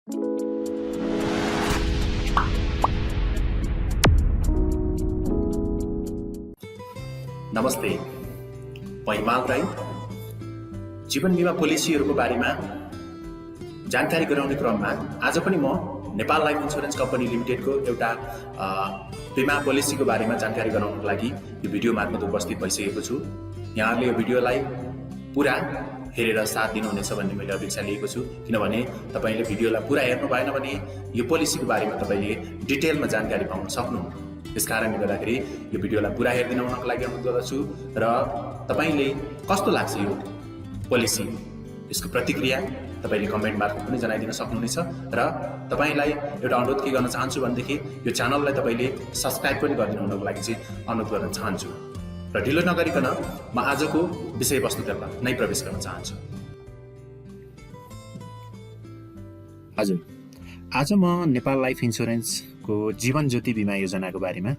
नमस्ते, म हिमाल राई। जीवन बिमा पोलिसीहरूको बारेमा जानकारी गराउने क्रममा आज पनि म नेपाल लाइफ इन्स्योरेन्स कम्पनी लिमिटेडको एउटा बिमा पोलिसीको बारेमा जानकारी गराउनको लागि यो भिडियो मार्फत उपस्थित भइसकेको छु। यहाँहरूले यो भिडियोलाई पुरा हेरेर साथ दिनुहुनेछ भन्ने मैले अपेक्षा लिएको छु, किनभने तपाईँले भिडियोलाई पुरा हेर्नु भएन भने यो पोलिसीको बारेमा तपाईँले डिटेलमा जानकारी पाउन सक्नुहुन्न। त्यस कारणले गर्दाखेरि यो भिडियोलाई पुरा हेरिदिन हुनको लागि अनुरोध गर्दछु र तपाईँले कस्तो लाग्छ यो पोलिसी, यसको प्रतिक्रिया तपाईँले कमेन्ट मार्फत पनि जनाइदिन सक्नुहुनेछ। र तपाईँलाई एउटा अनुरोध के गर्न चाहन्छु भनेदेखि यो च्यानललाई तपाईँले सब्सक्राइब पनि गरिदिनु हुनको लागि चाहिँ अनुरोध गर्न चाहन्छु। र ढिलो नगरिकन म आजको विषयवस्तुतर्फ नै प्रवेश गर्न चाहन्छु। हजुर, आज म नेपाल लाइफ इन्स्योरेन्सको जीवन ज्योति बिमा योजनाको बारेमा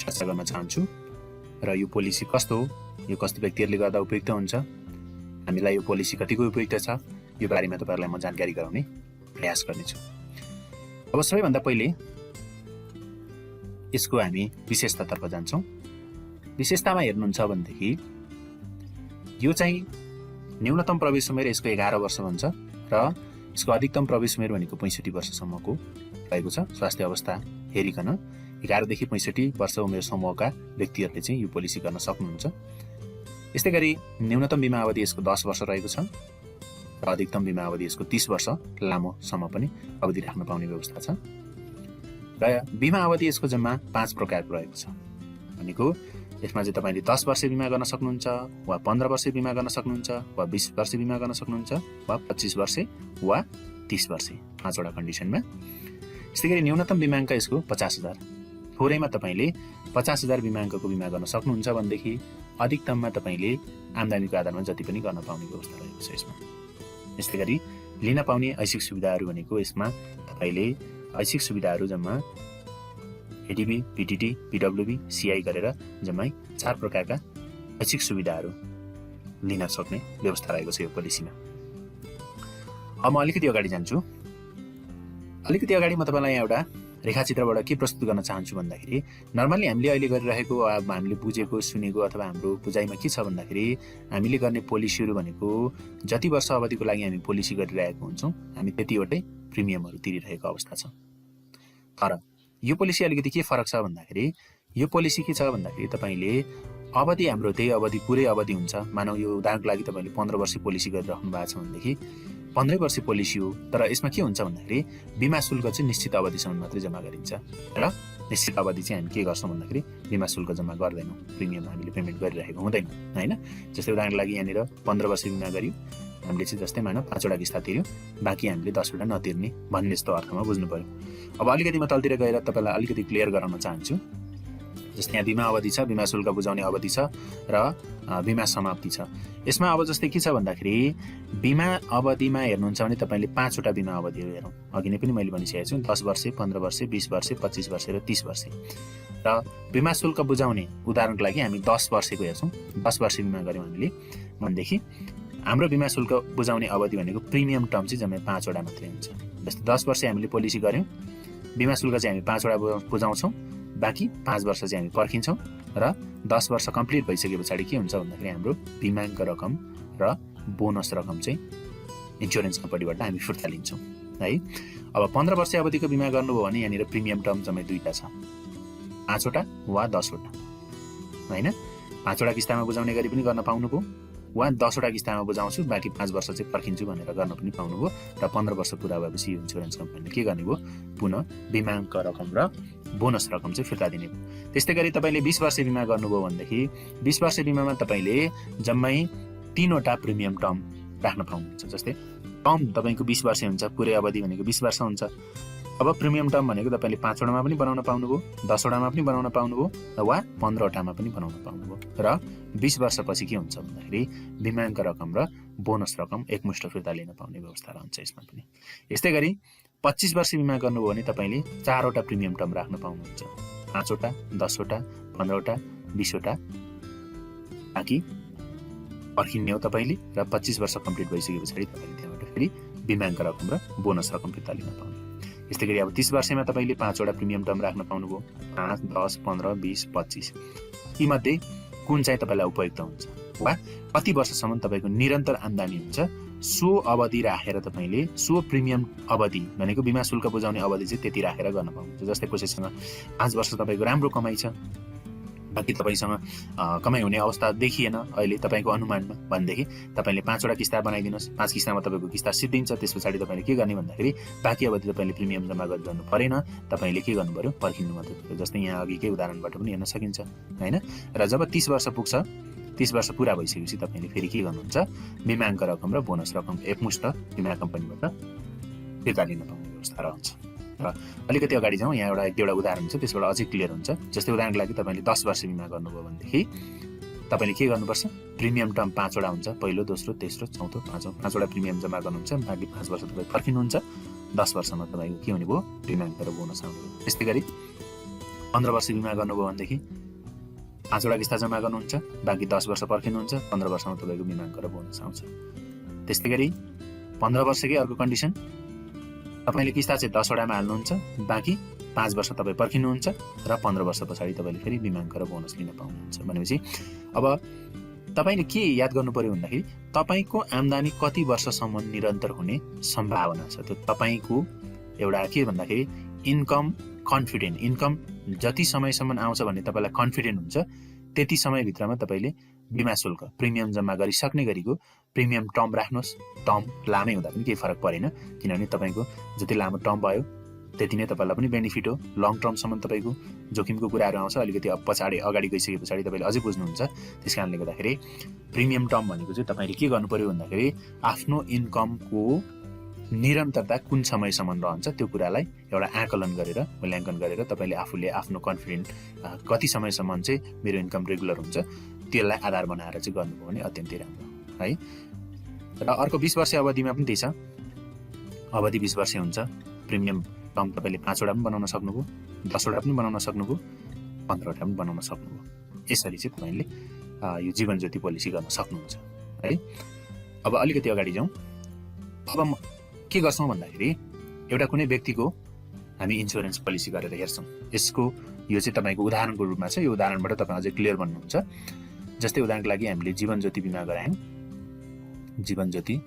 चर्चा गर्न चाहन्छु र यो पोलिसी कस्तो हो, यो कस्तो व्यक्तिहरूले गर्दा उपयुक्त हुन्छ, हामीलाई यो पोलिसी कतिको उपयुक्त छ, यो बारेमा तपाईँहरूलाई म जानकारी गराउने प्रयास गर्नेछु। अब सबैभन्दा पहिले यसको हामी विशेषतातर्फ जान्छौँ। विशेषतामा हेर्नुहुन्छ भनेदेखि यो चाहिँ न्यूनतम प्रवेश उमेर यसको 11 वर्ष भन्छ र यसको अधिकतम प्रवेश उमेर भनेको 65 वर्षसम्मको रहेको छ। स्वास्थ्य अवस्था हेरिकन 11 देखि 65 वर्ष उमेर समूहका व्यक्तिहरूले चाहिँ यो पोलिसी गर्न सक्नुहुन्छ। यस्तै गरी न्यूनतम बिमा अवधि यसको 10 वर्ष रहेको छ र अधिकतम बिमा अवधि यसको 30 वर्ष लामोसम्म पनि अवधि राख्न पाउने व्यवस्था छ। र बिमा अवधि यसको जम्मा 5 प्रकारको रहेको छ। भनेको यसमा चाहिँ तपाईँले 10 वर्ष बिमा गर्न सक्नुहुन्छ, वा 15 वर्ष बिमा गर्न सक्नुहुन्छ, वा 20 वर्ष बिमा गर्न सक्नुहुन्छ, वा 25 वर्ष वा 30 वर्ष, 5वटा कन्डिसनमा। यस्तै गरी न्यूनतम बिमाङ्क यसको 50,000। थोरैमा तपाईँले 50,000 बिमाङ्कको बिमा गर्न सक्नुहुन्छ भनेदेखि अधिकतममा तपाईँले आम्दानीको आधारमा जति पनि गर्न पाउने व्यवस्था रहेको छ यसमा। यस्तै गरी लिन पाउने ऐच्छिक सुविधाहरू भनेको यसमा तपाईँले ऐच्छिक सुविधाहरू जम्मा एडिबी, पिटिटी, पिडब्ल्युबी, सिआई गरेर जम्मै 4 प्रकारका ऐच्छिक सुविधाहरू लिन सक्ने व्यवस्था रहेको छ यो पोलिसीमा। अब म अलिकति अगाडि जान्छु। अलिकति अगाडि म तपाईँलाई एउटा रेखाचित्रबाट के प्रस्तुत गर्न चाहन्छु भन्दाखेरि नर्मल्ली हामीले अहिले गरिरहेको, हामीले बुझेको, सुनेको अथवा हाम्रो बुझाइमा के छ भन्दाखेरि हामीले गर्ने पोलिसीहरू भनेको जति वर्ष अवधिको लागि हामी पोलिसी गरिरहेको हुन्छौँ हामी त्यतिवटै प्रिमियमहरू तिरिरहेको अवस्था छ। तर यो पोलिसी अलिकति के फरक छ भन्दाखेरि यो पोलिसी के छ भन्दाखेरि तपाईँले अवधि हाम्रो त्यही अवधि पुरै अवधि हुन्छ। मानौ यो उदाहरणको लागि तपाईँले 15 वर्ष पोलिसी गरिराख्नु भएको छ भनेदेखि 15 वर्ष पोलिसी हो, तर यसमा के हुन्छ भन्दाखेरि बिमा शुल्क चाहिँ निश्चित अवधिसम्म मात्रै जम्मा गरिन्छ र निश्चित अवधि चाहिँ हामी के गर्छौँ भन्दाखेरि बिमा शुल्क जम्मा गर्दैनौँ, प्रिमियम हामीले पेमेन्ट गरिरहेको हुँदैन, होइन। जस्तै उदाहरणको लागि यहाँनिर 15 वर्ष बिमा गर्यो हामीले चाहिँ, जस्तै मानौ 5वटा किस्ता तिर्यो, बाँकी हामीले 10वटा नतिर्ने भन्ने जस्तो अर्थमा बुझ्नु पर्यो। अब अलिकति म तलतिर गएर तपाईँलाई अलिकति क्लियर गराउन चाहन्छु। जस्तै यहाँ बिमा अवधि छ, बिमा शुल्क बुझाउने अवधि छ र बिमा समाप्ति छ। यसमा अब जस्तै के छ भन्दाखेरि बिमा अवधिमा हेर्नुहुन्छ भने तपाईँले 5वटा बिमा अवधिहरू हेरौँ। अघि नै पनि मैले भनिसकेको छु 10 वर्ष, 15 वर्ष, 20 वर्ष, 25 वर्ष र 30 वर्ष। र बिमा शुल्क बुझाउने उदाहरणको लागि हामी 10 वर्षको हेर्छौँ। 10 वर्ष बिमा गऱ्यौँ हामीले भनेदेखि हाम्रो बिमा शुल्क बुझाउने अवधि भनेको प्रिमियम टर्म चाहिँ जम्मै 5वटा मात्रै हुन्छ। जस्तै 10 वर्ष हामीले पोलिसी गऱ्यौँ, बिमा शुल्क चाहिँ हामी 5वटा बुझाउँछौँ, बाँकी 5 वर्ष चाहिँ हामी पर्खिन्छौँ र 10 वर्ष कम्प्लिट भइसके पछाडि के हुन्छ भन्दाखेरि हाम्रो बिमाङ्क रकम र बोनस रकम चाहिँ इन्स्योरेन्स कम्पनीबाट हामी फिर्ता लिन्छौँ, है। अब 15 वर्ष अवधिको बिमा गर्नुभयो भने यहाँनिर प्रिमियम टर्म जम्मै 2टा छ, 5वटा वा 10वटा, होइन। 5वटा किस्तामा बुझाउने गरी पनि गर्न पाउनुभयो, वा 10वटा किस्तामा बुझाउँछु बाँकी 5 वर्ष चाहिँ पर्खिन्छु भनेर गर्न पनि पाउनुभयो। र 15 वर्ष पुरा भएपछि इन्स्योरेन्स कम्पनीले के गर्ने भयो, पुनः बिमाङ्क रकम र बोनस रकम चाहिँ फिर्ता दिने भयो। त्यस्तै गरी तपाईँले 20 वर्ष बिमा गर्नुभयो भनेदेखि 20 वर्ष बिमामा तपाईँले जम्मै 3वटा प्रिमियम टर्म राख्न पाउनुहुन्छ। जस्तै टर्म तपाईँको 20 वर्ष हुन्छ, पुरै अवधि भनेको 20 वर्ष हुन्छ। अब प्रिमियम टर्म भनेको तपाईँले 5वटामा पनि बनाउन पाउनुभयो, 10वटामा पनि बनाउन पाउनुभयो, वा 15वटामा पनि बनाउन पाउनुभयो। र 20 वर्षपछि के हुन्छ भन्दाखेरि बिमाङ्क रकम र बोनस रकम एकमुष्ट फिर्ता लिन पाउने व्यवस्था रहन्छ यसमा पनि। यस्तै गरी 25 वर्ष बिमा गर्नुभयो भने तपाईँले 4वटा प्रिमियम टर्म राख्न पाउनुहुन्छ, 5वटा, 10वटा, 15वटा, 20वटा, बाँकी पर्खिने हो तपाईँले। र 25 वर्ष कम्प्लिट भइसके पछाडि तपाईँले त्यहाँबाट फेरि बिमाको रकम र बोनस रकम फिर्ता लिन पाउने। यस्तै गरी अब 30 वर्षमा तपाईँले 5 वटा प्रिमियम टर्म राख्न पाउनुभयो, 5, 10, 15, 20, 25। यीमध्ये कुन चाहिँ तपाईँलाई उपयुक्त हुन्छ वा कति वर्षसम्म तपाईँको निरन्तर आम्दानी हुन्छ, सो अवधि राखेर तपाईँले सो प्रिमियम अवधि भनेको बिमा शुल्क बुझाउने अवधि चाहिँ त्यति राखेर गर्न पाउनुहुन्छ। जस्तै कसैसँग 5 वर्ष तपाईँको राम्रो कमाइ छ, बाँकी तपाईँसँग कमाइ हुने अवस्था देखिएन अहिले तपाईँको अनुमानमा भनेदेखि तपाईँले 5 वटा किस्ता बनाइदिनुहोस्। 5 किस्तामा तपाईँको किस्ता सिद्धिन्छ। त्यस पछाडि तपाईँले के गर्ने भन्दाखेरि बाँकी अवधि तपाईँले प्रिमियम जम्मा गरिरहनु परेन, तपाईँले के गर्नु पर्यो, पर्खिनु मात्रै पर्यो। जस्तै यहाँ अघिकै उदाहरणबाट पनि हेर्न सकिन्छ होइन। र जब 30 वर्ष पुग्छ, 30 वर्ष पुरा भइसकेपछि तपाईँले फेरि के गर्नुहुन्छ, बिमाङ्क रकम र बोनस रकम एकमुष्ट बिमा कम्पनीबाट फिर्ता लिन पाउने व्यवस्था रहन्छ। र अलिकति अगाडि जाउँ, यहाँ एउटा एक दुईवटा उदाहरण छ, त्यसबाट अझै क्लियर हुन्छ। जस्तै उदाहरणको लागि तपाईँले 10 वर्ष बिमा गर्नुभयो भनेदेखि तपाईँले के गर्नुपर्छ, प्रिमियम टर्म 5 वटा हुन्छ, पहिलो, दोस्रो, तेस्रो, चौथो, पाँचौँ, 5 वटा प्रिमियम जम्मा गर्नुहुन्छ। बाँकी 5 वर्ष तपाईँ पर्खिनुहुन्छ। 10 वर्षमा तपाईँको के हुने भयो, बिमाङ्क र बोनस आउने भयो। त्यस्तै गरी 15 वर्ष बिमा गर्नुभयो भनेदेखि 5 वटा किस्ता जम्मा गर्नुहुन्छ, बाँकी 10 वर्ष पर्खिनुहुन्छ, 15 वर्षमा तपाईँको बिमाङ्क र बोनस आउँछ। त्यस्तै गरी 15 वर्षकै अर्को कन्डिसन, तपाईँले किस्ता चाहिँ 10 वटामा हाल्नुहुन्छ, बाँकी 5 वर्ष तपाईँ पर्खिनुहुन्छ र 15 वर्ष पछाडि तपाईँले फेरि बिमाङ्क र बोनस लिन पाउनुहुन्छ। भनेपछि अब तपाईँले के याद गर्नु पर्यो भन्दाखेरि तपाईँको आम्दानी कति वर्षसम्म निरन्तर हुने सम्भावना छ। त्यो तपाईँको एउटा के भन्दाखेरि इन्कम कन्फिडेन्ट, इन्कम जति समयसम्म आउँछ भन्ने तपाईँलाई कन्फिडेन्ट हुन्छ, त्यति समयभित्रमा तपाईँले बिमा शुल्क प्रिमियम जम्मा गरिसक्ने गरीको प्रिमियम टर्म राख्नुहोस्। टर्म लामै हुँदा पनि केही फरक परेन, किनभने तपाईँको जति लामो टर्म भयो त्यति नै तपाईँलाई पनि बेनिफिट हो। लङ टर्मसम्म तपाईँको जोखिमको कुराहरू आउँछ, अलिकति पछाडि अगाडि गइसके पछाडि तपाईँले अझै बुझ्नुहुन्छ। त्यस कारणले गर्दाखेरि प्रिमियम टर्म भनेको चाहिँ तपाईँले के गर्नु पर्यो भन्दाखेरि आफ्नो इन्कमको निरन्तरता कुन समयसम्म रहन्छ त्यो कुरालाई एउटा आकलन गरेर मूल्याङ्कन गरेर तपाईँले आफूले आफ्नो कन्फिडेन्ट कति समयसम्म चाहिँ मेरो इन्कम रेगुलर हुन्छ त्यसलाई आधार बनाएर चाहिँ गर्नुभयो भने अत्यन्तै राम्रो है। र अर्को 20 वर्ष अवधिमा पनि त्यही छ, अवधि 20 वर्ष हुन्छ। प्रिमियम टर्म तपाईँले 5 वटा पनि बनाउन सक्नुभयो, 10 वटा पनि बनाउन सक्नुभयो, 15 वटा पनि बनाउन सक्नुभयो। यसरी चाहिँ तपाईँले यो जीवन ज्योति पोलिसी गर्न सक्नुहुन्छ है। अब अलिकति अगाडि जाउँ। अब के गर्छौँ भन्दाखेरि एउटा कुनै व्यक्तिको हामी इन्सुरेन्स पोलिसी गरेर हेर्छौँ। यसको यो चाहिँ तपाईँको उदाहरणको रूपमा छ, यो उदाहरणबाट तपाईँ अझै क्लियर बन्नुहुन्छ। जस्तै उदाहरणको लागि हामीले जीवन ज्योति बिमा गरायौँ, जीवन ज्योति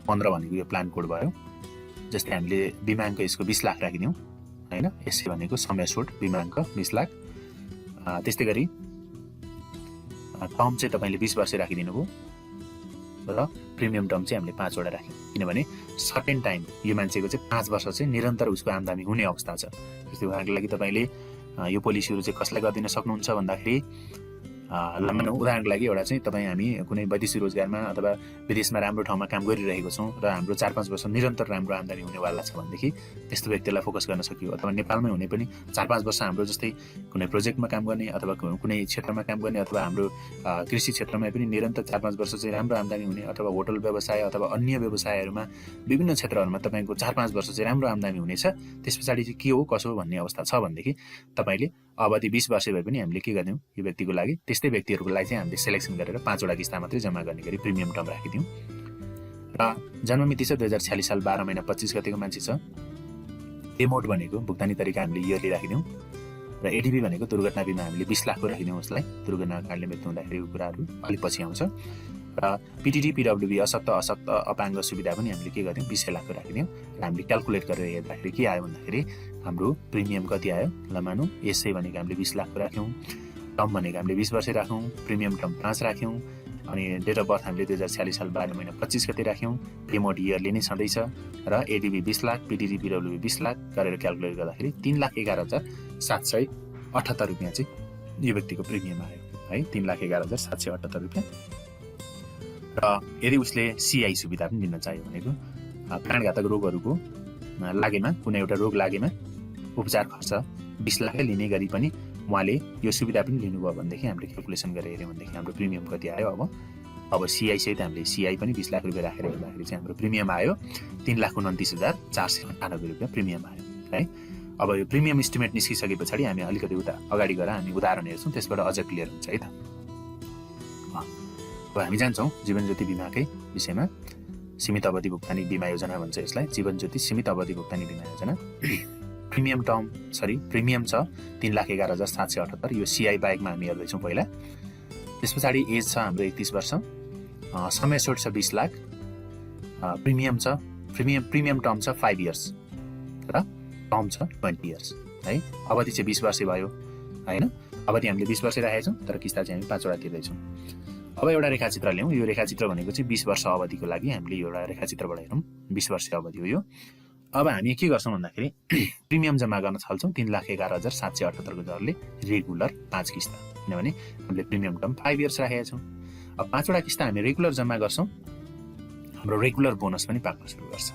15 भनेको यो प्लान कोड भयो। जस्तै हामीले बिमाङ्क यसको 20 लाख राखिदिउँ होइन, यसै भनेको समय सुट बिमाङ्क 20 लाख। त्यस्तै गरी टर्म चाहिँ तपाईँले 20 वर्ष राखिदिनु भयो र प्रिमियम टर्म चाहिँ हामीले 5 वटा राख्यौँ, किनभने सर्टेन टाइम यो मान्छेको चाहिँ 5 वर्ष चाहिँ निरन्तर उसको आम्दानी हुने अवस्था छ। जस्तै उदाहरणको लागि तपाईँले यो पोलिसीहरू चाहिँ कसलाई गरिदिन सक्नुहुन्छ भन्दाखेरि उदाहरणको लागि एउटा चाहिँ तपाईँ हामी कुनै वैदेशिक रोजगारमा अथवा विदेशमा राम्रो ठाउँमा काम गरिरहेको छौँ र हाम्रो 4-5 वर्ष निरन्तर राम्रो आम्दानी हुनेवाला छ भनेदेखि त्यस्तो व्यक्तिलाई फोकस गर्न सकियो। अथवा नेपालमै हुने पनि 4-5 वर्ष हाम्रो जस्तै कुनै प्रोजेक्टमा काम गर्ने अथवा कुनै क्षेत्रमा काम गर्ने अथवा हाम्रो कृषि क्षेत्रमा पनि निरन्तर 4-5 वर्ष चाहिँ राम्रो आम्दानी हुने अथवा होटल व्यवसाय अथवा अन्य व्यवसायहरूमा विभिन्न क्षेत्रहरूमा तपाईँको 4-5 वर्ष चाहिँ राम्रो आम्दानी हुनेछ। त्यस पछाडि चाहिँ के हो कसो भन्ने अवस्था छ भनेदेखि तपाईँले अवधि 20 वर्ष भए पनि हामीले के गर्यौँ यो व्यक्तिको लागि, त्यस्तै व्यक्तिहरूको लागि चाहिँ हामीले सेलेक्सन गरेर 5 वटा किस्ता मात्रै जम्मा गर्ने गरी प्रिमियम टर्म राखिदिउँ। र जन्ममिति छ 2046 साल 12 महिना 25 गतेको मान्छे छ। एमोट भनेको भुक्तानी तरिका हामीले इयरली राखिदिउँ र एडिबी भनेको दुर्घटना बिमा हामीले 20 लाखको राखिदिउँ उसलाई। दुर्घटना कारणले मृत्यु हुँदाखेरिको कुराहरू अलिक पछि आउँछ। र पिटिडी पिडब्ल्युबी अशक्त अपाङ्ग सुविधा पनि हामीले के गर्यौँ 20 लाखको राखिदिउँ। र हामीले क्यालकुलेट गरेर हेर्दाखेरि के आयो भन्दाखेरि हाम्रो प्रिमियम कति आयो ल मानौँ यसै भनेको हामीले 20 लाखको राख्यौँ, टर्म भनेको हामीले 20 वर्ष राख्यौँ, प्रिमियम टर्म 5 राख्यौँ, अनि डेट अफ बर्थ हामीले 2046 साल 12 महिना 25 गते राख्यौँ। पेमोट इयरली नै छँदैछ र एडिबी 20 लाख पिटिडी पिडब्ल्युबी 20 लाख गरेर क्यालकुलेट गर्दाखेरि 3,11,778 रुपियाँ चाहिँ यो व्यक्तिको प्रिमियम आयो है, 3,11,778 रुपियाँ। र यदि उसले सिआई सुविधा पनि लिन चाह्यो भनेको प्राणघातक रोगहरूको लागेमा कुनै एउटा रोग लागेमा उपचार खर्च 20 लाखै लिने गरी पनि उहाँले यो सुविधा पनि लिनुभयो भनेदेखि हामीले क्यालकुलेसन गरेर हेऱ्यौँ भनेदेखि हाम्रो प्रिमियम कति आयो। अब सिआई सहित हामीले सिआई पनि 20 लाख रुपियाँ राखेर हेर्दाखेरि चाहिँ हाम्रो प्रिमियम आयो 3,29,498 रुपियाँ प्रिमियम आयो है। अब यो प्रिमियम इस्टिमेट निस्किसके पछाडि हामी अलिकति अगाडि गएर हामी उदाहरण हेर्छौँ, त्यसबाट अझ क्लियर हुन्छ है त। अब हामी जान्छौँ जीवन ज्योति बिमाकै विषयमा। सीमित अवधि भुक्तानी बिमा योजना भन्छ यसलाई, जीवन ज्योति सीमित अवधि भुक्तानी बिमा योजना। प्रिमियम छ 3,11,778, यो सिआई बाहेकमा हामी हेर्दैछौँ पहिला। त्यस पछाडि एज छ हाम्रो 31 वर्ष, समय एस्योर्ड छ 20 लाख, प्रिमियम टर्म छ 5 इयर्स र टर्म छ 20 इयर्स है। अवधि चाहिँ 20 वर्ष भयो हैन, अवधि हामीले 20 वर्ष राखेका छौँ तर किस्ता चाहिँ हामी 5 वटा तिर्दैछौँ। अब एउटा रेखाचित्र ल्याउँ। यो रेखाचित्र भनेको चाहिँ 20 वर्ष अवधिको लागि हामीले एउटा रेखाचित्रबाट हेरौँ। 20 वर्ष अवधि हो यो। अब हामी के गर्छौँ भन्दाखेरि प्रिमियम जम्मा गर्न थाल्छौँ 3,11,778 को दरले, रेगुलर 5 किस्ता, किनभने हामीले प्रिमियम टर्म 5 इयर्स राखेका छौँ। अब 5 वटा किस्ता हामी रेगुलर जम्मा गर्छौँ, हाम्रो रेगुलर बोनस पनि पाक्न सुरु गर्छ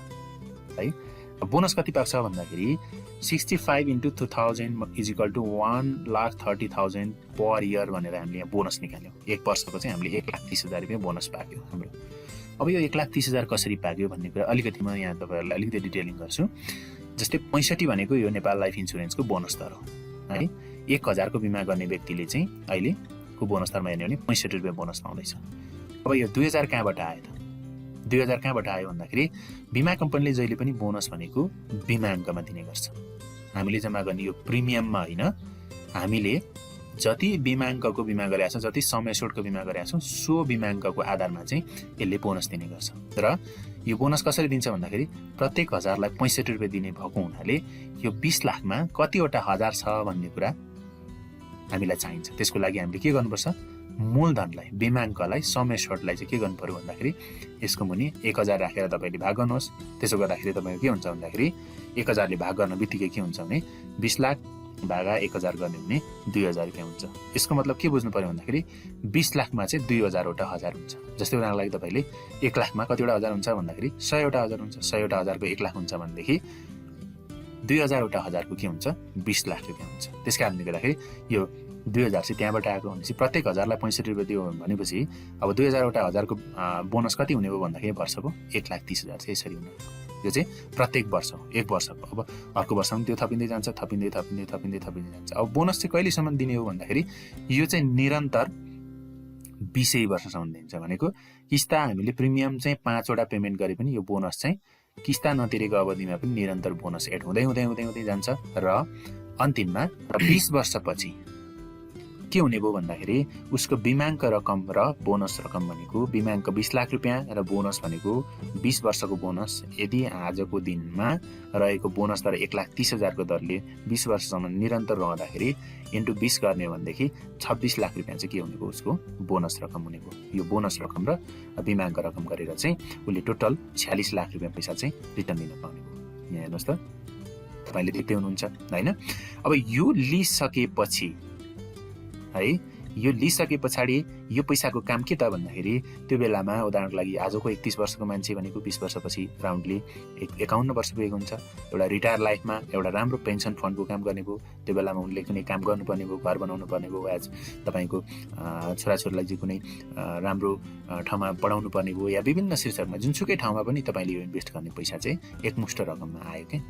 है। अब बोनस कति पाक्छ भन्दाखेरि 65 × 2000 = 1,30,000 पर इयर भनेर हामीले यहाँ बोनस निकाल्यौँ। एक वर्षको चाहिँ हामीले 1,30,000 रुपियाँ बोनस पाक्यो हाम्रो। अब यो 1,30,000 कसरी पाक्यो भन्ने कुरा अलिकति म यहाँ तपाईँहरूलाई अलिकति डिटेलिङ गर्छु। जस्तै 65 भनेको यो नेपाल लाइफ इन्सुरेन्सको बोनस दर हो है। 1,000 को बिमा गर्ने व्यक्तिले चाहिँ अहिलेको बोनस दरमा हेर्ने भने 65 रुपियाँ बोनस पाउँदैछ। अब यो 2,000 कहाँबाट आयो त? 2,000 कहाँबाट आयो भन्दाखेरि बिमा कम्पनीले जहिले पनि बोनस भनेको बिमा अङ्कमा दिने गर्छ। हामीले जम्मा गर्ने यो प्रिमियममा होइन, हामीले जति बिमा अङ्कको बिमा गरेका छौँ, जति सम एस्योर्डको बिमा गरेका छौँ, सो बिमा अङ्कको आधारमा चाहिँ यसले बोनस दिने गर्छ। र यो बोनस कसरी दिन्छ भन्दाखेरि प्रत्येक 1,000लाई 65 रुपियाँ दिने भएको हुनाले यो 20 लाखमा कतिवटा हजार छ भन्ने कुरा हामीलाई चाहिन्छ। त्यसको लागि हामीले के गर्नुपर्छ, मूलधनलाई, बिमा अङ्कलाई, सम एस्योर्डलाई चाहिँ के गर्नु पर्यो भन्दाखेरि यसको मुनि 1,000 राखेर तपाईँले भाग गर्नुहोस्। त्यसो गर्दाखेरि तपाईँको के हुन्छ भन्दाखेरि 1,000ले भाग गर्न बित्तिकै के हुन्छ भने 20 लाख भागा 1,000 गर्ने भने 2,000 रुपियाँ हुन्छ। यसको मतलब के बुझ्नु पर्यो भन्दाखेरि 20 लाखमा चाहिँ 2,000 वटा हजार हुन्छ। जस्तै उदाहरणको लागि तपाईँले 1 लाखमा कतिवटा हजार हुन्छ भन्दाखेरि 100 वटा हजार हुन्छ। 100 वटा हजारको 1 लाख हुन्छ भनेदेखि 2,000 वटा हजारको के हुन्छ, 20 लाख रुपियाँ हुन्छ। त्यस कारणले गर्दाखेरि यो 2,000 चाहिँ त्यहाँबाट आएको भनेपछि प्रत्येक 1,000लाई 65 रुपियाँ दियो भनेपछि अब 2,000 वटा हजारको बोनस कति हुने हो भन्दाखेरि वर्षको 1,30,000 चाहिँ यसरी हुने। यो चाहिँ प्रत्येक वर्ष हो, एक वर्षको। अब अर्को वर्षमा त्यो थपिँदै जान्छ, थपिँदै जान्छ। अब बोनस चाहिँ कहिलेसम्म दिने हो भन्दाखेरि यो चाहिँ निरन्तर 20 वर्षसम्म दिन्छ। भनेको किस्ता हामीले प्रिमियम चाहिँ 5 वटा पेमेन्ट गरे पनि यो बोनस चाहिँ किस्ता नतिरेको अवधिमा पनि निरन्तर बोनस एड हुँदै जान्छ र अन्तिममा 20 वर्षपछि के हुने भयो भन्दाखेरि उसको बिमाङ्क रकम र बोनस रकम भनेको बिमाङ्क 20 लाख रुपियाँ र बोनस भनेको 20 वर्षको बोनस। यदि आजको दिनमा रहेको बोनस दर 1,30,000 को दरले 20 वर्षसम्म निरन्तर रहँदाखेरि इन्टु 20 गर्ने हो भनेदेखि 26 लाख रुपियाँ चाहिँ के हुने भयो, उसको बोनस रकम हुने भयो। यो बोनस रकम र बिमाङ्क रकम गरेर चाहिँ उसले टोटल 46 लाख रुपियाँ पैसा चाहिँ रिटर्न दिन पाउने भयो। यहाँ हेर्नुहोस् त, तपाईँले देख्दै हुनुहुन्छ होइन। अब यो लिइसकेपछि है, यो लिइसके पछाडि यो पैसाको काम के त भन्दाखेरि त्यो बेलामा उदाहरणको लागि आजको 31 वर्षको मान्छे भनेको 20 वर्षपछि राउन्डली 51 वर्ष पुगेको हुन्छ। एउटा रिटायर लाइफमा एउटा राम्रो पेन्सन फन्डको काम गर्ने भयो। त्यो बेलामा उनले कुनै काम गर्नुपर्ने भयो, घर बनाउनु पर्ने भयो, आज तपाईँको छोराछोरीलाई चाहिँ कुनै राम्रो ठाउँमा पढाउनु पर्ने भयो, या विभिन्न शीर्षकमा जुनसुकै ठाउँमा पनि तपाईँले यो इन्भेस्ट गर्ने पैसा चाहिँ एकमुष्ट रकममा आयो क्या।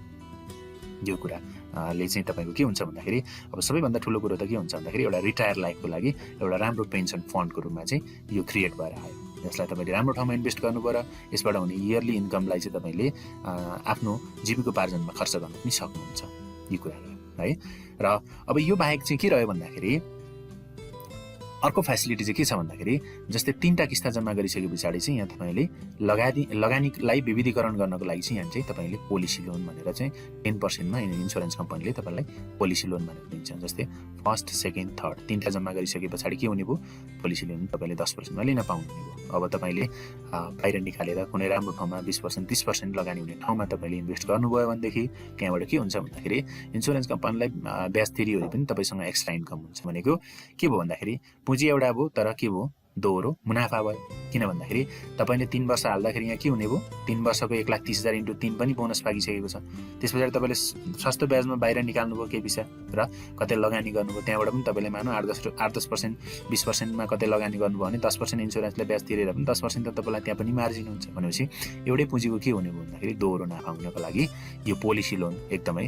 यो कुराले चाहिँ तपाईँको के हुन्छ भन्दाखेरि अब सबैभन्दा ठुलो कुरो त के हुन्छ भन्दाखेरि एउटा रिटायर लाइफको लागि एउटा राम्रो पेन्सन फन्डको रूपमा चाहिँ यो क्रिएट भएर आयो। यसलाई तपाईँले राम्रो ठाउँमा इन्भेस्ट गर्नु पर्यो। यसबाट हुने इयरली इन्कमलाई चाहिँ तपाईँले आफ्नो जीविकोपार्जनमा खर्च गर्न पनि सक्नुहुन्छ यो कुराहरू है। र अब यो बाहेक चाहिँ के रह्यो भन्दाखेरि अर्को फेसिलिटी चाहिँ के छ भन्दाखेरि जस्तै 3टा किस्ता जम्मा गरिसके पछाडि चाहिँ यहाँ तपाईँले लगानीलाई विविधीकरण गर्नको लागि चाहिँ यहाँ चाहिँ तपाईँले पोलिसी लोन भनेर चाहिँ 10%मा इन्सुरेन्स कम्पनीले तपाईँलाई पोलिसी लोन भनेर दिन्छ। जस्तै फर्स्ट, सेकेन्ड, थर्ड 3टा जम्मा गरिसके पछाडि के हुने भयो, पोलिसी लोन तपाईँले 10%मा लिन पाउनुहुने भयो। अब तपाईँले बाहिर निकालेर कुनै राम्रो ठाउँमा 20%, 30% लगानी हुने ठाउँमा तपाईँले इन्भेस्ट गर्नुभयो भनेदेखि त्यहाँबाट के हुन्छ भन्दाखेरि इन्सुरेन्स कम्पनीलाई ब्याज तिरिहरू पनि तपाईँसँग एक्स्ट्रा इन्कम हुन्छ। भनेको के भयो भन्दाखेरि पुँजी एउटा भयो तर के भयो, दोहोरो मुनाफा भयो। किन भन्दाखेरि तपाईँले 3 वर्ष हाल्दाखेरि यहाँ के हुने भयो, 3 वर्षको 1,30,000 इन्टु 3 पनि बोनस पाकिसकेको छ। त्यस पछाडि तपाईँले सस्तो ब्याजमा बाहिर निकाल्नुभयो केही पैसा र कतै लगानी गर्नुभयो, त्यहाँबाट पनि तपाईँले मानौँ 8-10%, 20%मा कतै लगानी गर्नुभयो भने 10% इन्सुरेन्सले ब्याज तिरेर पनि 10% त तपाईँलाई त्यहाँ पनि मार्जिन हुन्छ। भनेपछि एउटै पुँजीको के हुने भयो भन्दाखेरि दोहोरो नाफा हुनको लागि यो पोलिसी लोन एकदमै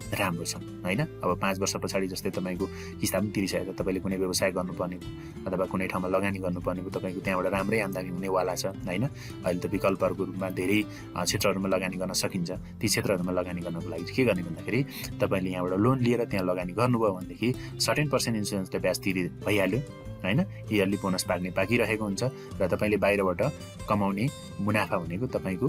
राम्रो छ होइन। अब 5 वर्ष पछाडि जस्तै तपाईँको किस्ता पनि तिरिसकेको, तपाईँले कुनै व्यवसाय गर्नुपर्ने अथवा कुनै ठाउँमा लगानी गर्नुपर्ने तपाईँको त्यहाँबाट राम्रै आम्दानी हुनेवाला छ होइन। अहिले त विकल्पहरूको रूपमा धेरै क्षेत्रहरूमा लगानी गर्न सकिन्छ। ती क्षेत्रहरूमा लगानी गर्नको लागि के गर्ने भन्दाखेरि तपाईँले यहाँबाट लोन लिएर त्यहाँ लगानी गर्नुभयो भनेदेखि 100% इन्सुरेन्सले ब्याज तिरि भइहाल्यो होइन। इयरली बोनस पाकिरहेको हुन्छ र तपाईँले बाहिरबाट कमाउने मुनाफा भनेको तपाईँको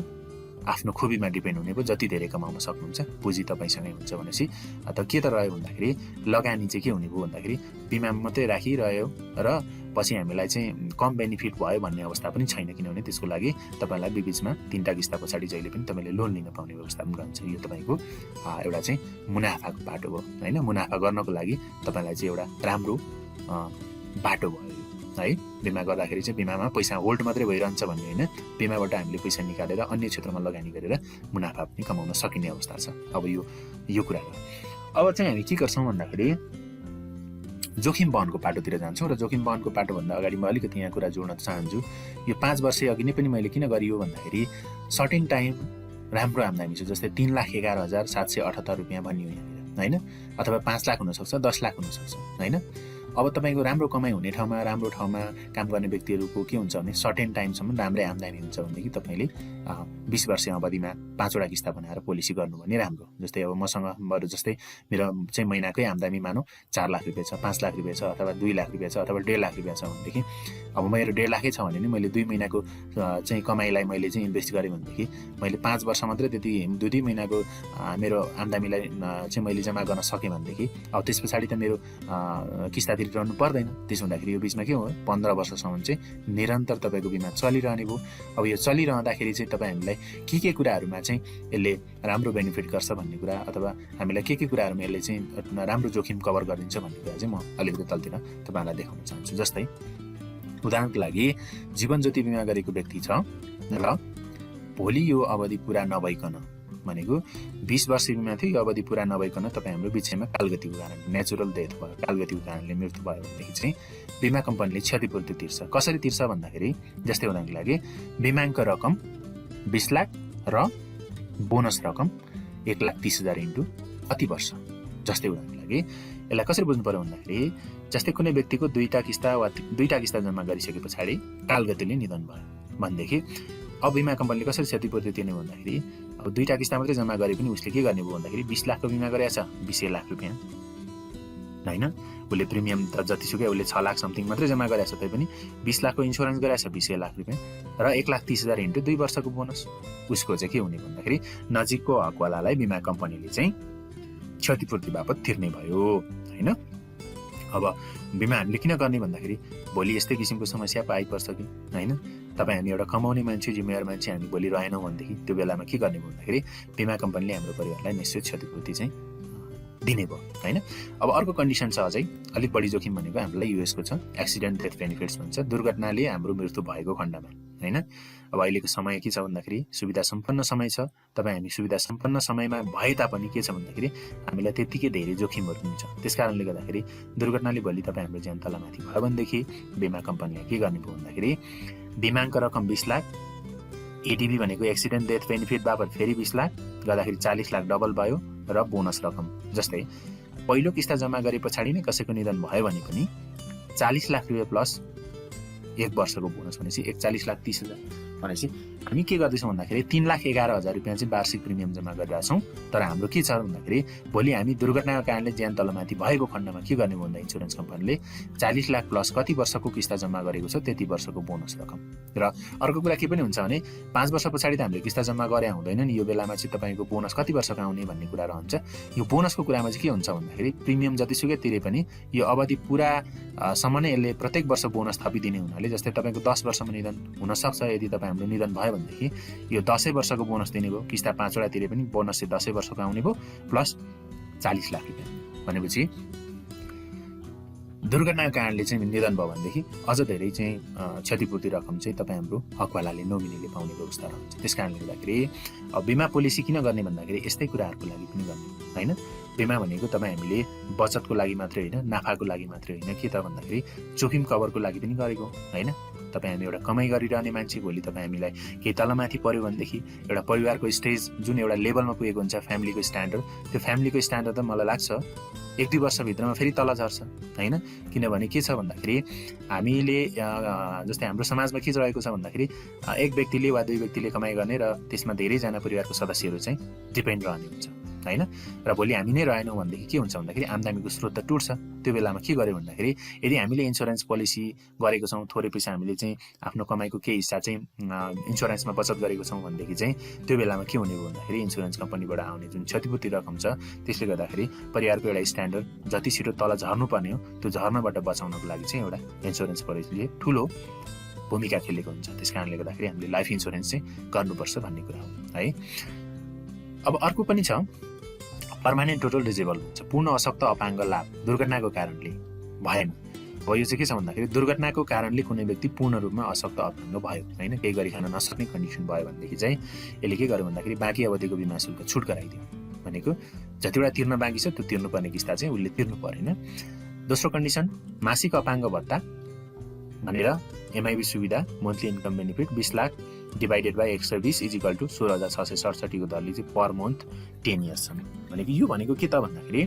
आफ्नो खोबीमा डिपेन्ड हुने भयो। जति धेरै कमाउन सक्नुहुन्छ पुँजी तपाईँसँगै हुन्छ भनेपछि त के त रह्यो भन्दाखेरि लगानी चाहिँ के हुने भयो भन्दाखेरि बिमा मात्रै राखिरह्यो र पछि हामीलाई चाहिँ कम बेनिफिट भयो भन्ने अवस्था पनि छैन, किनभने त्यसको लागि तपाईँलाई बिचमा 3टा किस्ता पछाडि जहिले पनि तपाईँले लोन लिन पाउने व्यवस्था पनि रहन्छ। यो तपाईँको एउटा चाहिँ मुनाफाको बाटो भयो होइन। मुनाफा गर्नको लागि तपाईँलाई चाहिँ एउटा राम्रो बाटो भयो है। बिमा गर्दाखेरि चाहिँ बिमामा पैसा होल्ड मात्रै भइरहन्छ भन्ने होइन, बिमाबाट हामीले पैसा निकालेर अन्य क्षेत्रमा लगानी गरेर मुनाफा पनि कमाउन सकिने अवस्था छ। अब यो कुरा हो। अब चाहिँ हामी के गर्छौँ भन्दाखेरि जोखिम वहनको पाटोतिर जान्छौँ र जोखिम वहनको पाटोभन्दा अगाडि म अलिकति यहाँ कुरा जोड्न चाहन्छु। यो 5 वर्ष अघि नै पनि मैले किन गरियो भन्दाखेरि सर्टेन टाइम राम्रो आम्दानी छ, जस्तै 3,11,778 रुपियाँ भनियो यहाँनिर होइन, अथवा 5 लाख हुनसक्छ, 10 लाख हुनसक्छ होइन। अब तपाईँको राम्रो कमाइ हुने ठाउँमा राम्रो ठाउँमा काम गर्ने व्यक्तिहरूको के हुन्छ भने सर्टेन टाइमसम्म राम्रै आम्दानी हुन्छ भनेदेखि तपाईँले 20 वर्ष अवधिमा 5वटा किस्ता बनाएर पोलिसी गर्नु भने राम्रो। जस्तै अब मसँग बरु जस्तै मेरो चाहिँ महिनाकै आम्दानी मानौँ 4 लाख रुपियाँ छ, 5 लाख रुपियाँ छ, अथवा 2 लाख रुपियाँ छ, अथवा 1.5 लाख रुपियाँ छ भनेदेखि अब मेरो 1.5 लाखै छ भने नि मैले 2 महिनाको चाहिँ कमाइलाई मैले चाहिँ इन्भेस्ट गरेँ भनेदेखि मैले 5 वर्ष मात्रै त्यति 2 महिनाको मेरो आम्दानीलाई चाहिँ मैले जम्मा गर्न सकेँ भनेदेखि अब त्यस पछाडि त मेरो किस्ता तिरिरहनु पर्दैन। त्यसो हुँदाखेरि यो बिचमा के हो 15 वर्षसम्म चाहिँ निरन्तर तपाईँको बिमा चलिरहने भयो। अब यो चलिरहँदाखेरि चाहिँ तपाईँ हामीलाई के कुराहरूमा चाहिँ यसले राम्रो बेनिफिट गर्छ भन्ने कुरा, अथवा हामीलाई के कुराहरूमा यसले चाहिँ राम्रो जोखिम कभर गरिदिन्छ भन्ने कुरा चाहिँ म अलिकति तलतिर तपाईँहरूलाई देखाउन चाहन्छु। जस्तै उदाहरणको लागि जीवन ज्योति बिमा गरेको व्यक्ति छ र भोलि यो अवधि पुरा नभइकन भनेको 20 वर्ष बिमा थियो, यो अवधि पुरा नभइकन तपाईँ हाम्रो बिचमा कालगतिको कारण नेचुरल डेथ भयो, कालगतिको कारणले मृत्यु भयो भनेदेखि चाहिँ बिमा कम्पनीले क्षतिपूर्ति तिर्छ। कसरी तिर्छ भन्दाखेरि जस्तै उदाहरणको लागि बिमाको रकम 20 लाख र बोनस रकम 1,30,000 इन्टु कति वर्ष। जस्तै उदाहरणको लागि यसलाई कसरी बुझ्नु पर्यो भन्दाखेरि जस्तै कुनै व्यक्तिको 2टा किस्ता जम्मा गरिसके पछाडि कालगतिले निधन भयो भनेदेखि अब बिमा कम्पनीले कसरी क्षतिपूर्ति तिर्ने भन्दाखेरि अब 2टा किस्ता मात्रै जम्मा गरे पनि उसले के गर्ने भयो भन्दाखेरि 20 लाखको बिमा गरेछ, 20 लाख रुपियाँ होइन। उसले प्रिमियम त जतिसुकै उसले 6 लाख समथिङ मात्रै जम्मा गरेछ तै पनि 20 लाखको इन्सुरेन्स गरेछ, 20 लाख रुपियाँ र 1,30,000 इन्टु 2 वर्षको बोनस। उसको चाहिँ के हुने भन्दाखेरि नजिकको हकवालालाई बिमा कम्पनीले चाहिँ क्षतिपूर्ति बापत तिर्ने भयो होइन। अब बिमा हामीले किन गर्ने भन्दाखेरि भोलि यस्तै किसिमको समस्या आइपर्छ कि होइन। तपाईँ हामी एउटा कमाउने मान्छे, जिम्मेवार मान्छे हामी भोलि रहेनौँ भनेदेखि त्यो बेलामा के गर्ने भयो भन्दाखेरि बिमा कम्पनीले हाम्रो परिवारलाई निश्चित क्षतिपूर्ति चाहिँ दिने भयो होइन। अब अर्को कन्डिसन छ अझै अलिक बढी जोखिम भनेको हामीलाई युएसको छ, एक्सिडेन्ट डेथ बेनिफिट्स भन्छ। दुर्घटनाले हाम्रो मृत्यु भएको खण्डमा होइन। अब अहिलेको समय के छ भन्दाखेरि सुविधा सम्पन्न समय छ। तपाईँ हामी सुविधा सम्पन्न समयमा भए तापनि के छ भन्दाखेरि हामीलाई त्यत्तिकै धेरै जोखिमहरू पनि छ। त्यस कारणले गर्दाखेरि दुर्घटनाले भोलि तपाईँ हाम्रो ज्यान तलमाथि भयो भनेदेखि बिमा कम्पनीले के गर्ने भयो भन्दाखेरि बिमाको रकम 20 लाख, एडिबी भनेको एक्सिडेन्ट डेथ बेनिफिट बापत फेरि 20 लाख गर्दाखेरि 40 लाख डबल भयो र बोनस रकम जस्तै पहिलो किस्ता जम्मा गरे पछाडि नै कसैको निधन भयो भने पनि 40 लाख रुपियाँ प्लस 1 वर्षको बोनस भनेपछि 41,30,000 भनेपछि हामी के गर्दैछौँ भन्दाखेरि 3,11,000 रुपियाँ चाहिँ वार्षिक प्रिमियम जम्मा गरिरहेछौँ। तर हाम्रो के छ भन्दाखेरि भोलि हामी दुर्घटनाको कारणले ज्यान तलमाथि भएको खण्डमा के गर्ने भन्दा इन्सुरेन्स कम्पनीले 40 लाख प्लस कति वर्षको किस्ता जम्मा गरेको छ त्यति वर्षको बोनस रकम। र अर्को कुरा के पनि हुन्छ भने 5 वर्ष पछाडि त हामीले किस्ता जम्मा गरे हुँदैन नि, यो बेलामा चाहिँ तपाईँको बोनस कति वर्षको आउने भन्ने कुरा रहन्छ। यो बोनसको कुरामा चाहिँ के हुन्छ भन्दाखेरि प्रिमियम जतिसुकै तिरे पनि यो अवधि पुरा सम्म नै यसले प्रत्येक वर्ष बोनस थपिदिने हुनाले जस्तै तपाईँको 10 वर्षमा निधन हुनसक्छ। यदि तपाईँ हाम्रो निधन भयो भनेदेखि यो 10 वर्षको बोनस दिने भयो, किस्ता 5वटा तिरे पनि बोनस चाहिँ 10 वर्षको आउने भयो प्लस 40 लाख रुपियाँ भनेपछि दुर्घटनाको कारणले चाहिँ निधन भयो भनेदेखि अझ धेरै चाहिँ क्षतिपूर्ति रकम चाहिँ तपाईँ हाम्रो हकवालाले नोमिनीले पाउने व्यवस्था रहन्छ। त्यस कारणले गर्दाखेरि बिमा पोलिसी किन गर्ने भन्दाखेरि यस्तै कुराहरूको लागि पनि गर्ने होइन। बिमा भनेको तपाईँ हामीले बचतको लागि मात्रै होइन, नाफाको लागि मात्रै होइन, के त भन्दाखेरि जोखिम कभरको लागि पनि गरेको होइन। तपाईँ हामी एउटा कमाइ गरिरहने मान्छे, भोलि तपाईँ हामीलाई केही तलमाथि पऱ्यो भनेदेखि एउटा परिवारको स्टेज जुन एउटा लेभलमा पुगेको हुन्छ फ्यामिलीको स्ट्यान्डर्ड, त्यो फ्यामिलीको स्ट्यान्डर्ड त मलाई लाग्छ 1-2 वर्षभित्रमा फेरि तल झर्छ होइन। किनभने के छ भन्दाखेरि हामीले जस्तै हाम्रो समाजमा के रहेको छ भन्दाखेरि एक व्यक्तिले वा 2 व्यक्तिले कमाइ गर्ने र त्यसमा धेरैजना परिवारको सदस्यहरू चाहिँ डिपेन्ड रहने हुन्छ होइन। र भोलि हामी नै रहेनौँ भनेदेखि के हुन्छ भन्दाखेरि आम्दानीको स्रोत त टुट्छ। त्यो बेलामा के गर्यो भन्दाखेरि यदि हामीले इन्सुरेन्स पोलिसी गरेको छौँ, थोरै पैसा हामीले चाहिँ आफ्नो कमाइको केही हिस्सा चाहिँ इन्सुरेन्समा बचत गरेको छौँ भनेदेखि चाहिँ त्यो बेलामा के हुने भयो भन्दाखेरि इन्सुरेन्स कम्पनीबाट आउने जुन क्षतिपूर्ति रकम छ त्यसले गर्दाखेरि परिवारको एउटा स्ट्यान्डर्ड जति छिटो तल झर्नुपर्ने हो त्यो झर्नबाट बचाउनको लागि चाहिँ एउटा इन्सुरेन्स पोलिसीले ठुलो भूमिका खेलेको हुन्छ। त्यस कारणले गर्दाखेरि हामीले लाइफ इन्सुरेन्स चाहिँ गर्नुपर्छ भन्ने कुरा हो है। अब अर्को पनि छ पर्मानेन्ट टोटल डिजेबल हुन्छ, पूर्ण अशक्त अपाङ्ग लाभ दुर्घटनाको कारणले भएन। अब यो चाहिँ के छ भन्दाखेरि दुर्घटनाको कारणले कुनै व्यक्ति पूर्ण रूपमा अशक्त अपाङ्ग भयो होइन, केही गरी खान नसक्ने कन्डिसन भयो भनेदेखि चाहिँ यसले के गर्यो भन्दाखेरि बाँकी अवधिको बिमा शुल्क छुट गराइदियो। भनेको जतिवटा तिर्न बाँकी छ त्यो तिर्नुपर्ने किस्ता चाहिँ उसले तिर्नु परेन। दोस्रो कन्डिसन मासिक अपाङ्ग भत्ता भनेर एमआइबी सुविधा monthly income benefit 20 lakh divided by 120 is equal to 16,667 को दरले चाहिँ पर मन्थ 10 इयर्ससम्म। भनेको यो भनेको के त भन्दाखेरि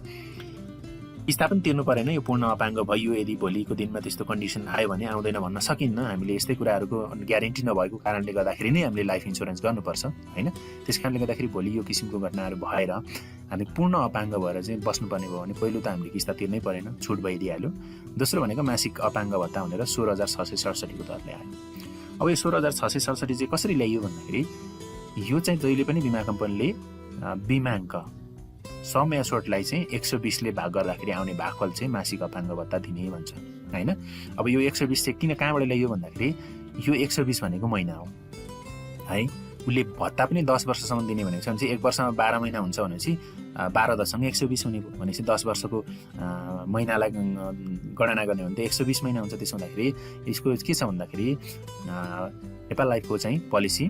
किस्ता पनि तिर्नु परेन, यो पूर्ण अपाङ्ग भयो। यदि भोलिको दिनमा त्यस्तो कन्डिसन आयो भने आउँदैन भन्न सकिन्न। हामीले यस्तै कुराहरूको ग्यारेन्टी नभएको कारणले गर्दाखेरि नै हामीले लाइफ इन्सुरेन्स गर्नुपर्छ होइन। त्यस कारणले गर्दाखेरि भोलि यो किसिमको घटनाहरू भएर हामी पूर्ण अपाङ्ग भएर चाहिँ बस्नुपर्ने भयो भने पहिलो त हामीले किस्ता तिर्नै परेन, छुट भइदिइहाल्यो। दोस्रो भनेको मासिक अपाङ्ग भत्ता भनेर 16,667 को दरले आयो। अब यो 16,667 चाहिँ कसरी ल्याइयो भन्दाखेरि यो चाहिँ जहिले पनि बिमा कम्पनीले बिमाङ्क सम एसोर्टलाई चाहिँ 120 ले भाग गर्दाखेरि आउने भागफल चाहिँ मासिक अपाङ्ग भत्ता दिने भन्छ होइन। अब यो 120 चाहिँ किन कहाँबाट ल्याइयो भन्दाखेरि यो 120 भनेको महिना हो है। उसले भत्ता पनि 10 वर्षसम्म दिने भनेको छ भने चाहिँ 1 वर्षमा 12 महिना हुन्छ भनेपछि 12/120 हुने भयो भनेपछि 10 वर्षको महिनालाई गणना गर्ने हो भने त 120 महिना हुन्छ। त्यसो हुँदाखेरि यसको के छ भन्दाखेरि नेपाल लाइफको चाहिँ पोलिसी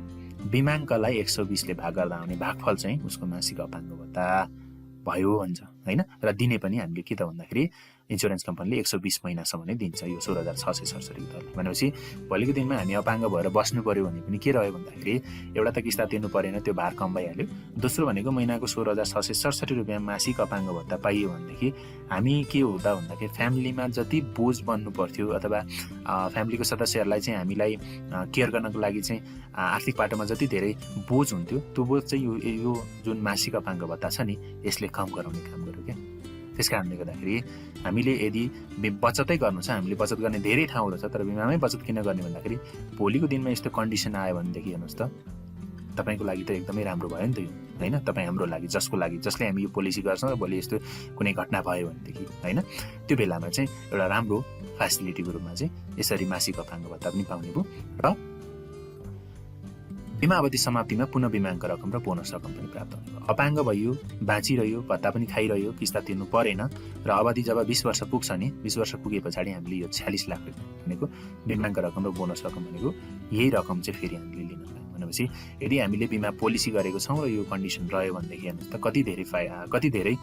बिमाङ्कलाई 120 ले भाग गर्दा आउने भागफल चाहिँ उसको मासिक अपाङ्ग भत्ता भयो भन्छ होइन। र दिने पनि हामीले के त भन्दाखेरि इन्सुरेन्स कम्पनीले 120 महिनासम्म नै दिन्छ यो 16,667 को दरले। भनेपछि भोलिको दिनमा हामी अपाङ्ग भएर बस्नु पर्यो भने पनि के रह्यो भन्दाखेरि एउटा त किस्ता तिर्नु परेन, त्यो भार कम भइहाल्यो। दोस्रो भनेको महिनाको 16,667 रुपियाँ मासिक अपाङ्ग भत्ता पाइयो भनेदेखि हामी के हुँदा भन्दाखेरि फ्यामिलीमा जति बोझ बन्नु पर्थ्यो अथवा फ्यामिलीको सदस्यहरूलाई चाहिँ हामीलाई केयर गर्नको लागि चाहिँ आर्थिक पाटोमा जति धेरै बोझ हुन्थ्यो त्यो बोझ चाहिँ यो जुन मासिक अपाङ्ग भत्ता छ नि यसले कम गराउने काम गर्यो क्या। त्यस कारणले गर्दाखेरि हामीले यदि बचतै गर्नु छ, हामीले बचत गर्ने धेरै ठाउँहरू छ, तर बिमामै बचत किन गर्ने भन्दाखेरि भोलिको दिनमा यस्तो कन्डिसन आयो भनेदेखि हेर्नुहोस् त तपाईँको लागि त एकदमै राम्रो भयो नि त यो होइन। तपाईँ हाम्रो लागि जसले हामी यो पोलिसी गर्छौँ र भोलि यस्तो कुनै घटना भयो भनेदेखि होइन त्यो बेलामा चाहिँ एउटा राम्रो फेसिलिटीको रूपमा चाहिँ यसरी मासिक अपाङ्ग भत्ता पनि पाउने भयो। र बिमा अवधि समाप्तिमा पुनः बिमाङ्क रकम र बोनस रकम पनि प्राप्त हुने भयो। अपाङ्ग भयो, बाँचिरह्यो, भत्ता पनि खाइरह्यो, किस्ता तिर्नु परेन र अवधि जब 20 वर्ष पुग्छ नि 20 वर्ष पुगे पछाडि हामीले यो 46 लाख रुपियाँ भनेको बिमाङ्क रकम र बोनस रकम भनेको यही रकम चाहिँ फेरि हामीले लिन पायौँ। भनेपछि यदि हामीले बिमा पोलिसी गरेको छौँ र यो कन्डिसन रह्यो भनेदेखि हेर्नुहोस् त कति धेरै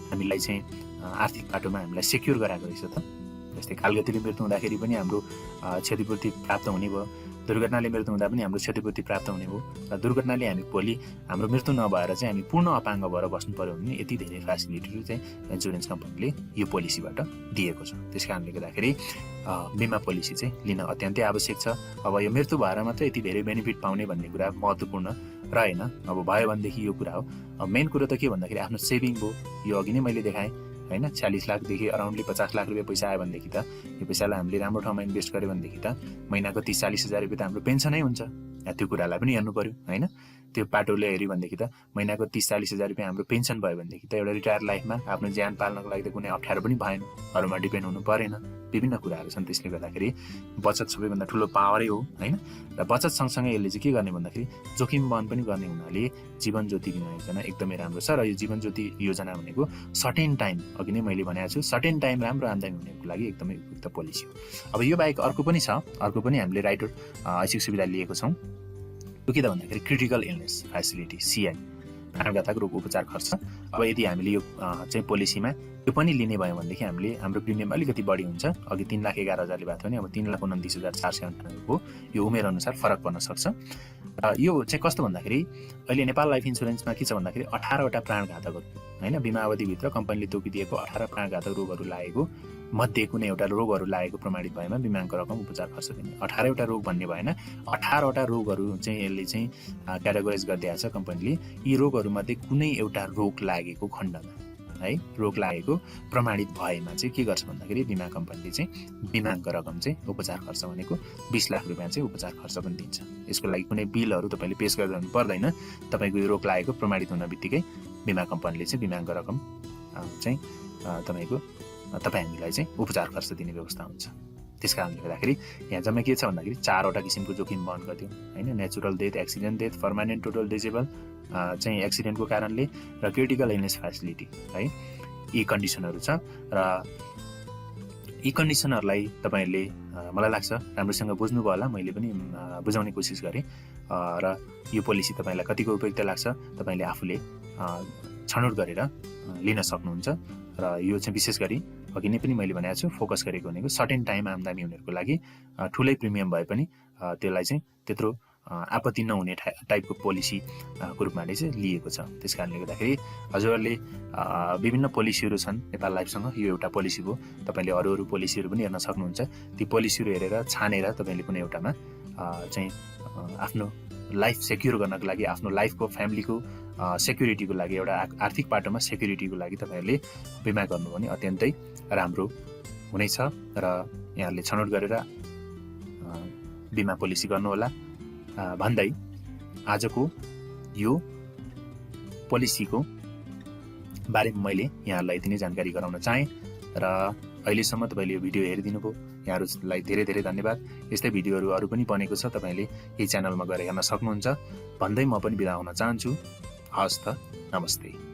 हामीलाई चाहिँ आर्थिक बाटोमा हामीलाई सेक्युर गराएको रहेछ त। जस्तै कालगतिले मृत्यु हुँदाखेरि पनि हाम्रो क्षतिपूर्ति प्राप्त हुने भयो, दुर्घटनाले मृत्यु हुँदा पनि हाम्रो क्षतिपूर्ति प्राप्त हुने भयो र दुर्घटनाले हामी भोलि हाम्रो मृत्यु नभएर चाहिँ हामी पूर्ण अपाङ्ग भएर बस्नु पर्यो भने यति धेरै फेसिलिटीहरू चाहिँ इन्सुरेन्स कम्पनीले यो पोलिसीबाट दिएको छ। त्यस कारणले गर्दाखेरि बिमा पोलिसी चाहिँ लिन अत्यन्तै आवश्यक छ। अब यो मृत्यु भएर मात्रै यति धेरै बेनिफिट पाउने भन्ने कुरा महत्त्वपूर्ण रहेन। अब भयो भनेदेखि यो कुरा हो। अब मेन कुरो त के भन्दाखेरि आफ्नो सेभिङ भयो, यो अघि नै मैले देखाएँ होइन 46 लाखदेखि अराउन्डली 50 लाख रुपियाँ पैसा आयो भनेदेखि त यो पैसालाई हामीले राम्रो ठाउँमा इन्भेस्ट गऱ्यो भनेदेखि त महिनाको 30-40 हजार रुपियाँ त हाम्रो पेन्सनै हुन्छ। त्यो कुरालाई पनि हेर्नु पर्यो होइन। त्यो पाटोले हेऱ्यो भनेदेखि त महिनाको 30-40 हजार रुपियाँ हाम्रो पेन्सन भयो भनेदेखि त एउटा रिटायर लाइफमा आफ्नो ज्यान पाल्नको लागि त कुनै अप्ठ्यारो पनि भएन, अरूमा डिपेन्ड हुनु परेन। विभिन्न कुराहरू छन्। त्यसले गर्दाखेरि बचत सबैभन्दा ठुलो पावरै हो होइन। र बचत सँगसँगै यसले चाहिँ के गर्ने भन्दाखेरि जोखिम वहन पनि गर्ने हुनाले जीवन ज्योति बिमा योजना एकदमै राम्रो छ। र यो जीवन ज्योति योजना भनेको सर्टेन टाइम अघि नै मैले भनेको छु सर्टेन टाइम राम्रो आम्दानी हुनेको लागि एकदमै उपयुक्त पोलिसी हो। अब यो बाहेक अर्को पनि छ, अर्को पनि हामीले राइटर ऐच्छिक सुविधा लिएको छौँ। त्यो के त भन्दाखेरि क्रिटिकल इलनेस फेसिलिटी CI प्राणघातक रोग उपचार खर्च। अब यदि हामीले यो चाहिँ पोलिसीमा यो पनि लिने भयो भनेदेखि हामीले हाम्रो प्रिमियम अलिकति बढी हुन्छ। अघि 3,11,000ले भएको थियो भने अब 3,29,498 यो उमेर अनुसार फरक पर्न सक्छ। र यो चाहिँ कस्तो भन्दाखेरि अहिले नेपाल लाइफ इन्सुरेन्समा के छ भन्दाखेरि 18वटा प्राणघातकहरू होइन बिमा अवधिभित्र कम्पनीले तोकिदिएको 18 प्राणघातक रोगहरू लागेको मध्ये कुनै एउटा रोगहरू लागेको प्रमाणित भएमा बिमाको रकम उपचार खर्च दिने। 18वटा रोग भन्ने भएन, 18वटा रोगहरू चाहिँ यसले चाहिँ क्याटेगोराइज गरिदिएको छ कम्पनीले। यी रोगहरूमध्ये कुनै एउटा रोग लागेको खण्डमा है रोग लागेको प्रमाणित भएमा चाहिँ के गर्छ भन्दाखेरि बिमा कम्पनीले चाहिँ बिमाको रकम चाहिँ उपचार खर्च भनेको 20 लाख रुपियाँ चाहिँ उपचार खर्च पनि दिन्छ। यसको लागि कुनै बिलहरू तपाईँले पेश गर्नु पर्दैन। तपाईँको यो रोग लागेको प्रमाणित हुन बित्तिकै बिमा कम्पनीले चाहिँ बिमाको रकम चाहिँ तपाईँ हामीलाई चाहिँ उपचार खर्च दिने व्यवस्था हुन्छ। त्यस कारणले गर्दाखेरि यहाँ जम्मै के छ भन्दाखेरि 4वटा किसिमको जोखिम वहन गर्यो होइन। Natural death, accident death, permanent total disable चाहिँ एक्सिडेन्टको कारणले र क्रिटिकल इलनेस फ्यासिलिटी है यी कन्डिसनहरू छ। र यी कन्डिसनहरूलाई तपाईँहरूले मलाई लाग्छ राम्रोसँग बुझ्नुभयो होला। मैले पनि बुझाउने कोसिस गरेँ र यो पोलिसी तपाईँलाई कतिको उपयुक्त लाग्छ तपाईँले आफूले छनौट गरेर लिन सक्नुहुन्छ। र यो चाहिँ विशेष गरी अघि नै पनि मैले भनेको छु फोकस गरेको भनेको सर्टेन टाइम आम्दानी हुनेहरूको लागि ठुलै प्रिमियम भए पनि त्यसलाई चाहिँ त्यत्रो आपत्ति नहुने टाइपको पोलिसीको रूपमा चाहिँ लिएको छ। त्यस कारणले गर्दाखेरि हजुरहरूले विभिन्न पोलिसीहरू छन् नेपाल लाइफसँग, यो एउटा पोलिसी हो। तपाईँले अरू पोलिसीहरू पनि हेर्न सक्नुहुन्छ। ती पोलिसीहरू हेरेर छानेर तपाईँले कुनै एउटामा चाहिँ आफ्नो लाइफ सेक्युर गर्नको लागि, आफ्नो लाइफको फ्यामिलीको सेक्युरिटीको लागि, एउटा आर्थिक पाटोमा सेक्युरिटीको लागि तपाईँहरूले बिमा गर्नुभयो भने अत्यन्तै राम्रो हुनेछ। र यहाँहरूले छनौट गरेर बिमा पोलिसी गर्नुहोला भन्दै आजको यो पोलिसीको बारेमा मैले यहाँहरूलाई यति नै जानकारी गराउन चाहेँ। र अहिलेसम्म तपाईँले यो भिडियो हेरिदिनु भयो, यहाँहरूलाई धेरै धेरै धन्यवाद। यस्तै भिडियोहरू अरू पनि बनेको छ, तपाईँले यही च्यानलमा गएर हेर्न सक्नुहुन्छ भन्दै म पनि बिदा हुन चाहन्छु। हस् त, नमस्ते।